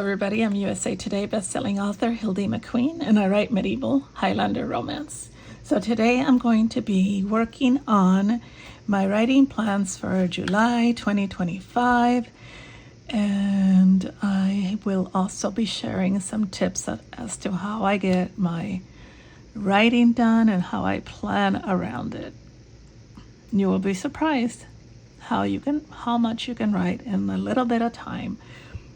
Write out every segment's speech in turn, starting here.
everybody, I'm USA Today bestselling author Hildy McQueen, and I write medieval Highlander romance. So today I'm going to be working on my writing plans for July 2025, and I will also be sharing some tips as to how I get my writing done and how I plan around it. You will be surprised how much you can write in a little bit of time.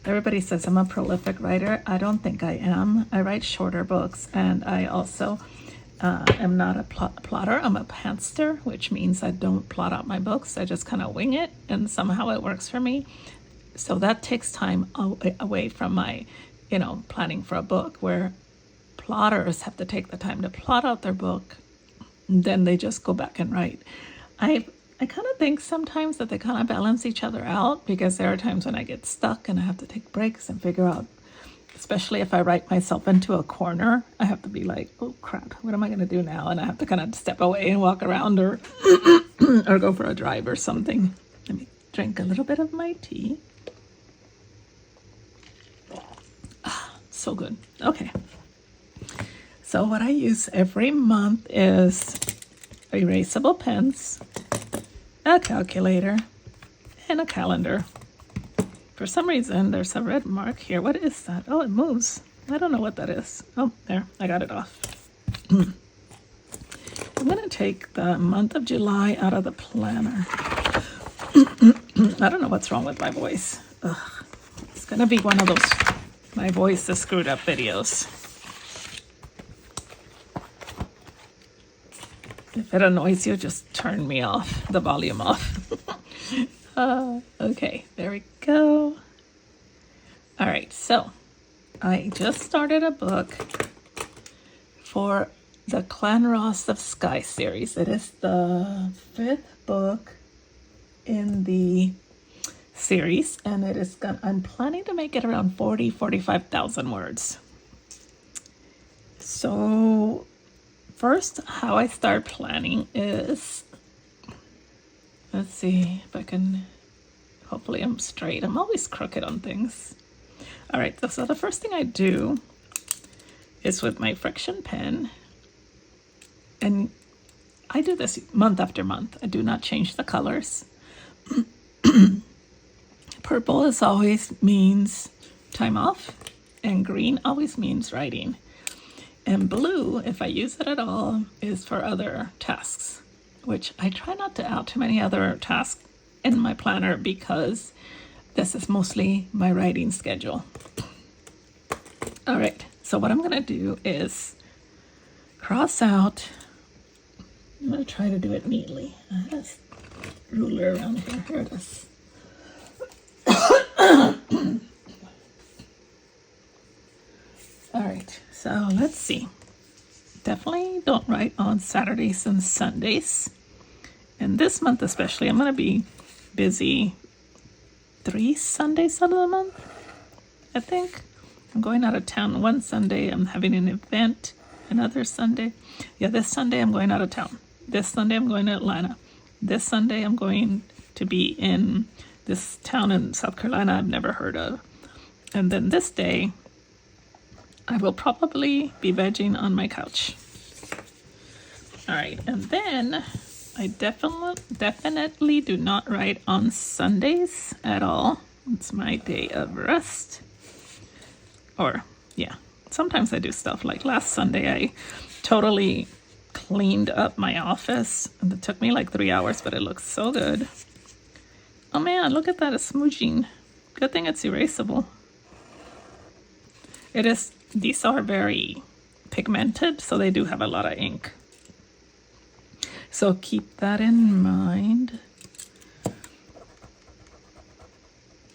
Everybody says I'm a prolific writer. I don't think I am. I write shorter books, and I also am not a plotter. I'm a pantster, which means I don't plot out my books. I just kind of wing it, and somehow it works for me. So that takes time away from my, planning for a book, where plotters have to take the time to plot out their book, and then they just go back and write. I kind of think sometimes that they kind of balance each other out, because there are times when I get stuck and I have to take breaks and figure out, especially if I write myself into a corner, I have to be like, oh crap, what am I going to do now? And I have to kind of step away and walk around or or go for a drive or something. Let me drink a little bit of my tea. So good. Okay. So what I use every month is erasable pens, a calculator, and a calendar. For some reason, there's a red mark here. What is that? Oh, it moves. I don't know what that is. Oh, there, I got it off. I'm going to take the month of July out of the planner. I don't know what's wrong with my voice. Ugh. It's going to be one of those my voice is screwed up videos. If it annoys you, just turn me off, the volume off. Okay, there we go. All right, so I just started a book for the Clan Ross of Skye series. It is the 5th book in the series, and I'm planning to make it around 45,000 words. So first, how I start planning is, let's see if I can, hopefully I'm straight. I'm always crooked on things. All right, so the first thing I do is with my friction pen, and I do this month after month. I do not change the colors. Purple always means time off, and green always means writing. And blue, if I use it at all, is for other tasks, which I try not to add too many other tasks in my planner, because this is mostly my writing schedule. All right, so what I'm going to do is cross out. I'm going to try to do it neatly. I have a ruler around here. Here it is. All right, so let's see. Definitely don't write on Saturdays and Sundays. And this month especially, I'm going to be busy 3 Sundays out of the month, I think. I'm going out of town one Sunday. I'm having an event another Sunday. Yeah, this Sunday I'm going out of town. This Sunday I'm going to Atlanta. This Sunday I'm going to be in this town in South Carolina I've never heard of. And then this day, I will probably be vegging on my couch. All right, and then I definitely do not write on Sundays at all. It's my day of rest. Or, yeah, sometimes I do stuff. Like last Sunday, I totally cleaned up my office. And it took me like 3 hours, but it looks so good. Oh man, look at that, it's smooching. Good thing it's erasable. It is. These are very pigmented, so they do have a lot of ink. So keep that in mind.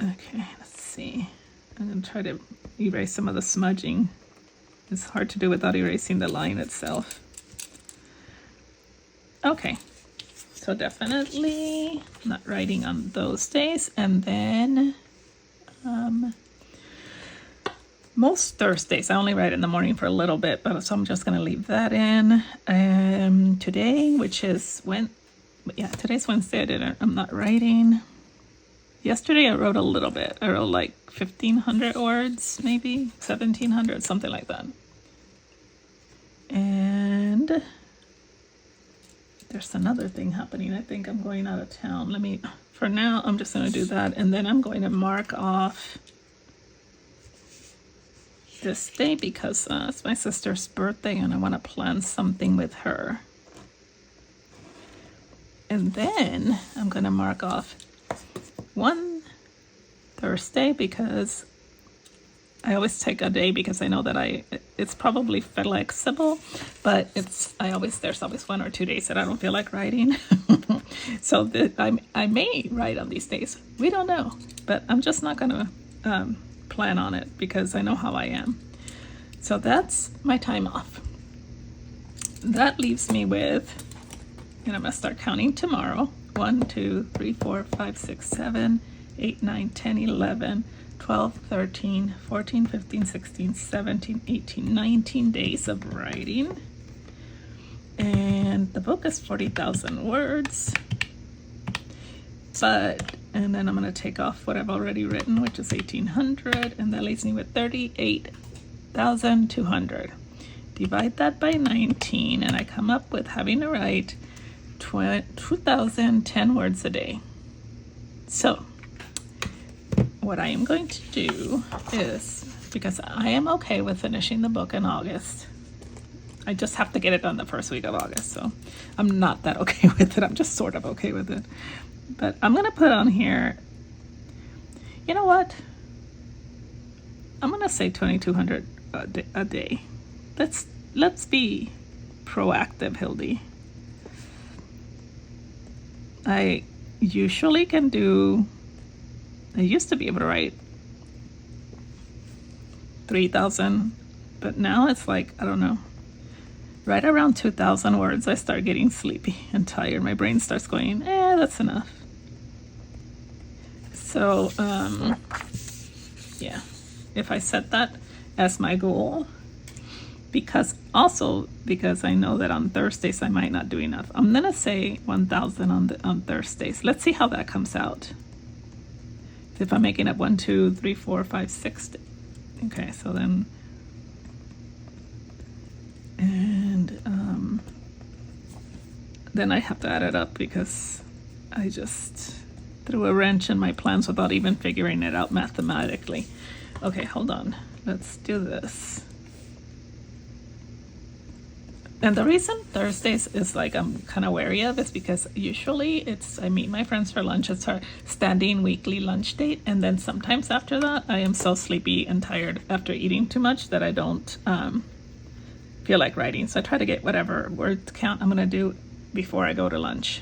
Okay, let's see. I'm going to try to erase some of the smudging. It's hard to do without erasing the line itself. Okay, so definitely not writing on those days. And then most Thursdays, I only write in the morning for a little bit, but so I'm just going to leave that in. Today, which is today's Wednesday, I'm not writing. Yesterday I wrote a little bit. I wrote like 1,500 words, maybe 1,700, something like that. And there's another thing happening. I think I'm going out of town. For now, I'm just going to do that. And then I'm going to mark off this day because it's my sister's birthday and I want to plan something with her. And then I'm going to mark off one Thursday because I always take a day because I know that it's probably flexible, but there's always 1 or 2 days that I don't feel like writing. So I may write on these days. We don't know, but I'm just not going to plan on it because I know how I am. So that's my time off. That leaves me with, and I'm going to start counting tomorrow. 1, 2, 3, 4, 5, 6, 7, 8, 9, 10, 11, 12, 13, 14, 15, 16, 17, 18, 19 days of writing. And the book is 40,000 words. And then I'm going to take off what I've already written, which is 1,800, and that leaves me with 38,200. Divide that by 19, and I come up with having to write 2,010 words a day. So what I am going to do is, because I am okay with finishing the book in August, I just have to get it done the first week of August, so I'm not that okay with it. I'm just sort of okay with it. But I'm going to put on here, you know what? I'm going to say 2,200 a day. Let's be proactive, Hildy. I usually can do, I used to be able to write 3,000, but now it's like, I don't know, right around 2,000 words, I start getting sleepy and tired. My brain starts going, that's enough. So, yeah, if I set that as my goal, because I know that on Thursdays I might not do enough, I'm going to say 1,000 on Thursdays. Let's see how that comes out. If I'm making up 1, 2, 3, 4, 5, 6. Okay, so then, and then I have to add it up because I just threw a wrench in my plans without even figuring it out mathematically. Okay, hold on. Let's do this. And the reason Thursdays is like I'm kind of wary of is because usually I meet my friends for lunch. It's our standing weekly lunch date. And then sometimes after that, I am so sleepy and tired after eating too much that I don't feel like writing. So I try to get whatever word count I'm going to do before I go to lunch.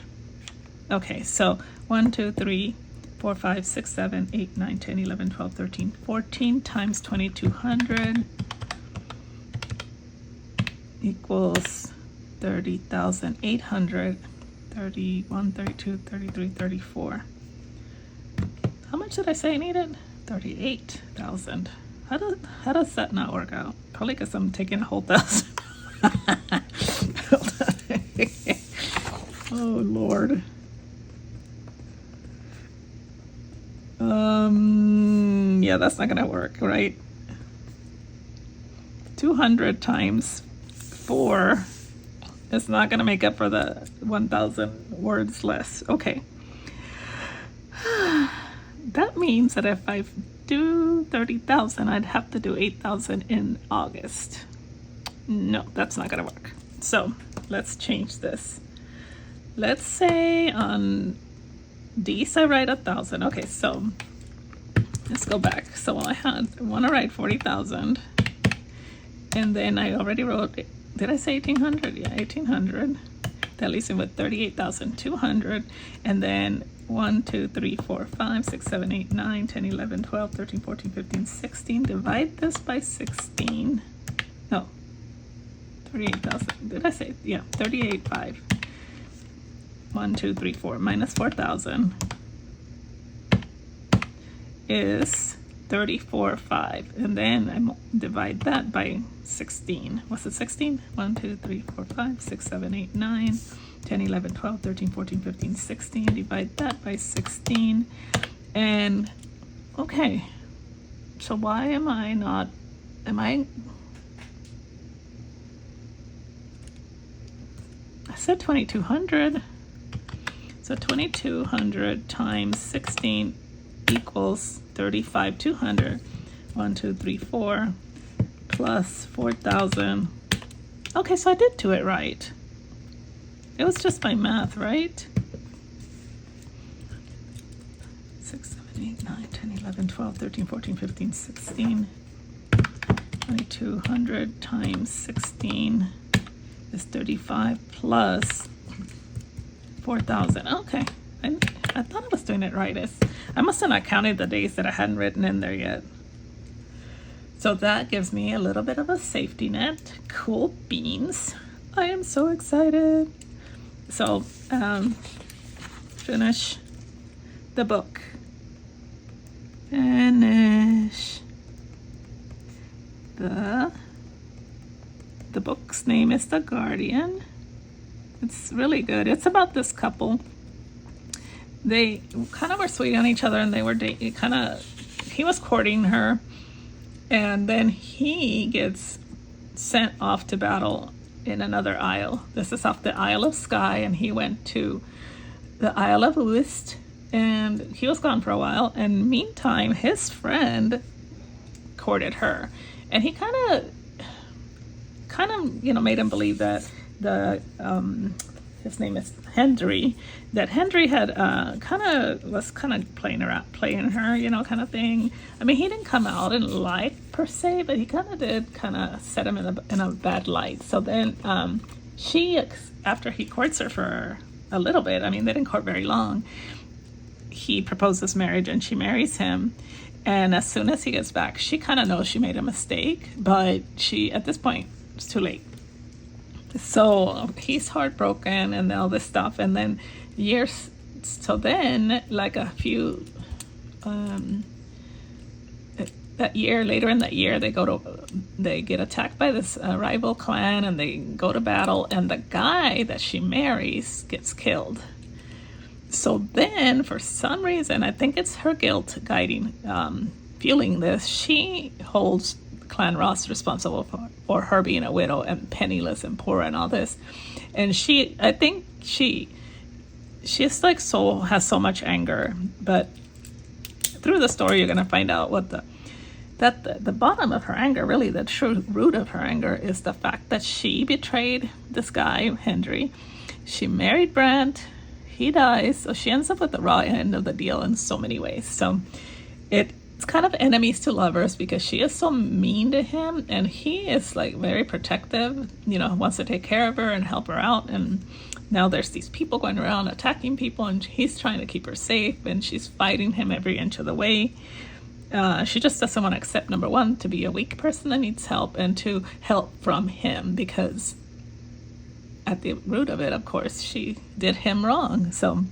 Okay, so 1, 2, 3, 4, 5, 6, 7, 8, 9, 10, 11, 12, 13, 14 times 2,200 equals 30,800, 31, 32, 33, 34. How much did I say I needed? 38,000. How does that not work out? Probably because I'm taking a whole 1,000. Oh, Lord. Yeah, that's not gonna work, right? 200 times 4 is not gonna make up for the 1,000 words less. Okay. That means that if I do 30,000, I'd have to do 8,000 in August. No, that's not gonna work. So let's change this. Let's say on these I write 1,000. Okay, so let's go back. So I want to write 40,000, and then I already wrote, did I say 1,800? Yeah, 1,800. That leaves me with 38,200, and then 1, 2, 3, 4, 5, 6, 7, 8, 9, 10, 11, 12, 13, 14, 15, 16. Divide this by 16. No, 38,000. Did I say? Yeah, 38,500. 1, 2, 3, 4 minus 4,000 is 34,500, and then I divide that by 16. What's it, 16? 1, 2, 3, 4, 5, 6, 7, 8, 9, 10, 11, 12, 13, 14, 15, 16. Divide that by 16, And okay, so why am I not, I said 2200. So 2200 times 16 equals 35,200. 1, 2, 3, 4 plus 4,000. Okay, so I did do it right. It was just my math, right? 6, 7, 8, 9, 10, 11, 12, 13, 14, 15, 16. 2200 times 16 is 35 plus 4,000. Okay, I thought I was doing it right. I must have not counted the days that I hadn't written in there yet. So that gives me a little bit of a safety net. Cool beans. I am so excited. So finish the book. Finish the book's name is The Guardian. It's really good. It's about this couple. They kind of were sweet on each other, and they were dating. He was courting her, and then he gets sent off to battle in another isle. This is off the Isle of Skye, and he went to the Isle of Uist, and he was gone for a while. And meantime, his friend courted her, and he kind of made him believe that his name is Hendry, that Hendry had was playing her, kind of thing. I mean, he didn't come out in light per se, but he did set him in a bad light. So then after he courts her for a little bit, I mean, they didn't court very long, he proposes marriage and she marries him. And as soon as he gets back, she kind of knows she made a mistake, but at this point, it's too late. So he's heartbroken and all this stuff. And then like a few, later in that year, they get attacked by this rival clan, and they go to battle, and the guy that she marries gets killed. So then, for some reason, I think it's her guilt fueling this, she holds Clan Ross responsible for her being a widow and penniless and poor and all this. And I think she's like has so much anger, but through the story you're going to find out that the bottom of her anger, really the true root of her anger, is the fact that she betrayed this guy, Hendry. She married Brant. He dies, so she ends up with the raw end of the deal in so many ways. So it's kind of enemies to lovers, because she is so mean to him, and he is like very protective, wants to take care of her and help her out. And now there's these people going around attacking people, and he's trying to keep her safe, and she's fighting him every inch of the way. She just doesn't want to accept, number one, to be a weak person that needs help, and to help from him, because at the root of it, of course, she did him wrong. So,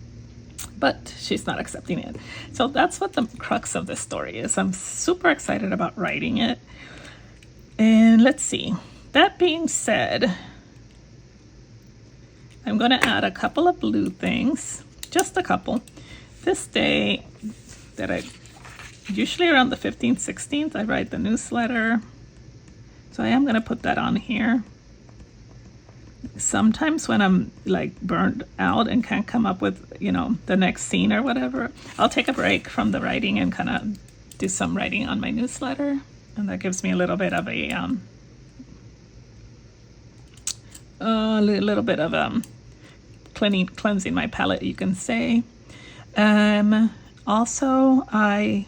but she's not accepting it. So that's what the crux of this story is. I'm super excited about writing it. And let's see. That being said, I'm going to add a couple of blue things, just a couple. This day that usually around the 15th, 16th, I write the newsletter. So I am going to put that on here. Sometimes when I'm like burned out and can't come up with, the next scene or whatever, I'll take a break from the writing and kind of do some writing on my newsletter. And that gives me a little bit of cleansing my palette, you can say. Also, I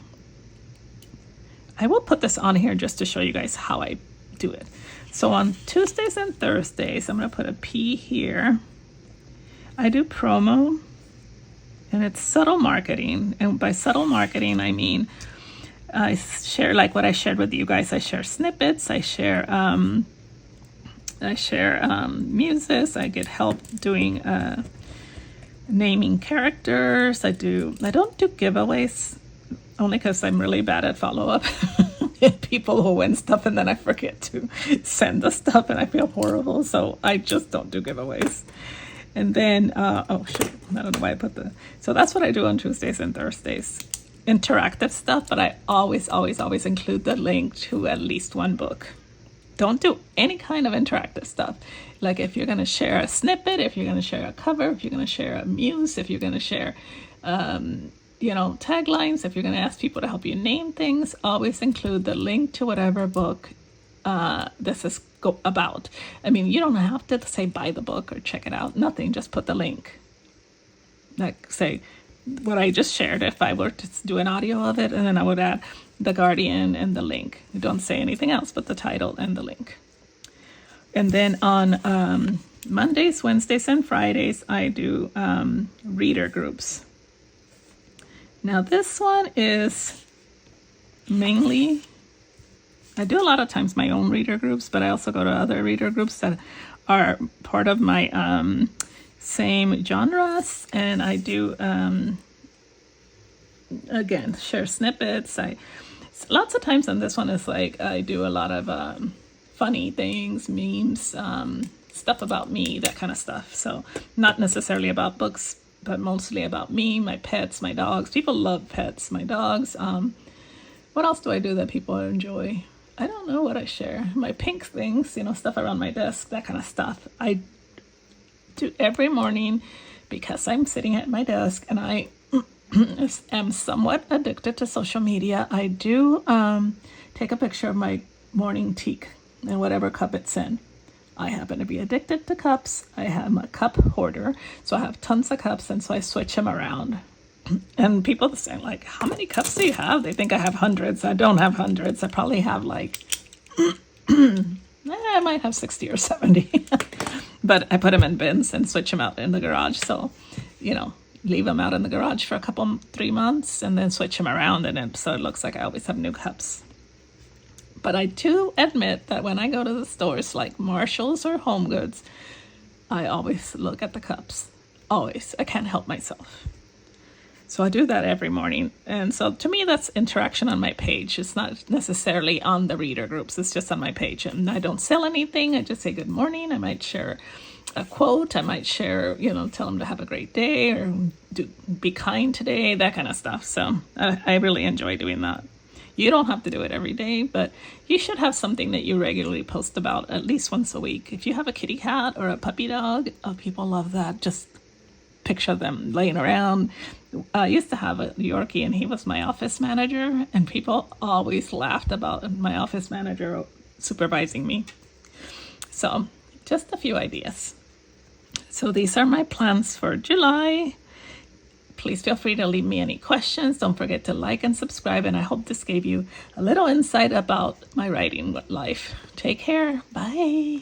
will put this on here just to show you guys how I do it. So on Tuesdays and Thursdays, I'm going to put a P here. I do promo, and it's subtle marketing. And by subtle marketing, I mean I share like what I shared with you guys. I share snippets. I share muses. I get help doing naming characters. I don't do giveaways, only because I'm really bad at follow-up. People who win stuff and then I forget to send the stuff and I feel horrible, so I just don't do giveaways. And then I don't know why I put so that's what I do on Tuesdays and Thursdays. interactive stuff, but I always include the link to at least one book. Don't do any kind of interactive stuff. Like if you're going to share a snippet, if you're going to share a cover, if you're going to share a muse, if you're going to share, taglines, if you're going to ask people to help you name things, always include the link to whatever book this is about. I mean, you don't have to say buy the book or check it out. Nothing. Just put the link. Like say what I just shared, if I were to do an audio of it, and then I would add The Guardian and the link. You don't say anything else but the title and the link. And then on Mondays, Wednesdays, and Fridays, I do reader groups. Now this one is mainly, I do a lot of times my own reader groups, but I also go to other reader groups that are part of my same genres, and I do again share snippets. Lots of times on this one is like I do a lot of funny things, memes, stuff about me, that kind of stuff. So not necessarily about books, but mostly about me, my pets, my dogs. People love pets, my dogs. What else do I do that people enjoy? I don't know what I share. My pink things, stuff around my desk, that kind of stuff. I do every morning because I'm sitting at my desk and I am somewhat addicted to social media. I do take a picture of my morning tea and whatever cup it's in. I happen to be addicted to cups. I am a cup hoarder, so I have tons of cups, and so I switch them around. And people say, like, how many cups do you have? They think I have hundreds. I don't have hundreds. I probably have like, I might have 60 or 70. But I put them in bins and switch them out in the garage. So, leave them out in the garage for 3 months and then switch them around. And so it looks like I always have new cups. But I do admit that when I go to the stores like Marshall's or Home Goods, I always look at the cups. Always. I can't help myself. So I do that every morning. And so to me, that's interaction on my page. It's not necessarily on the reader groups. It's just on my page. And I don't sell anything. I just say good morning. I might share a quote. I might share, tell them to have a great day or be kind today, that kind of stuff. So I really enjoy doing that. You don't have to do it every day, but you should have something that you regularly post about at least once a week. If you have a kitty cat or a puppy dog, people love that. Just picture them laying around. I used to have a Yorkie, and he was my office manager, and people always laughed about my office manager supervising me. So just a few ideas. So these are my plans for July. Please feel free to leave me any questions. Don't forget to like and subscribe, and I hope this gave you a little insight about my writing life. Take care. Bye.